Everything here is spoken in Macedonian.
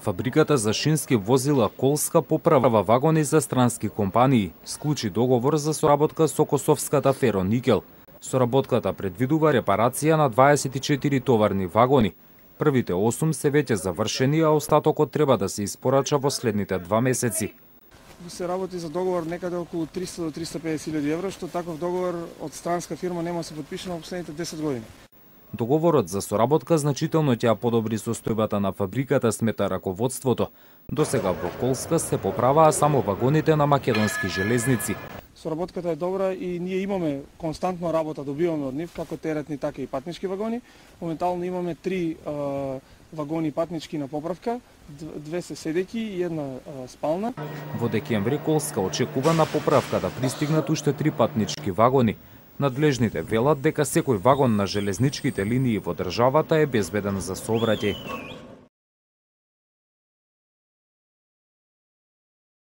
Фабриката за шински возила Колска поправува вагони за странски компании. Склучи договор за соработка со косовската Фероникел. Соработката предвидува репарација на 24 товарни вагони. Првите 8 се веќе завршени, а остатокот треба да се испорача во следните 2 месеци. Се работи за договор некаде околу 300 до 350.000 евро, што таков договор од странска фирма нема се подпише во последните 10 години. Договорот за соработка значително ќе подобри состојбата на фабриката, смета раководството. Досега во Колска се поправаа само вагоните на македонски железници. Соработката е добра и ние имаме константно работа, добиваме од нив, како теретни, така и патнички вагони. Моментално имаме 3 вагони патнички на поправка, 2 се седеки и 1 спална. Во декември Колска очекува на поправка да пристигнат уште 3 патнички вагони. Надлежните велат дека секој вагон на железничките линии во државата е безбеден за сообраќај.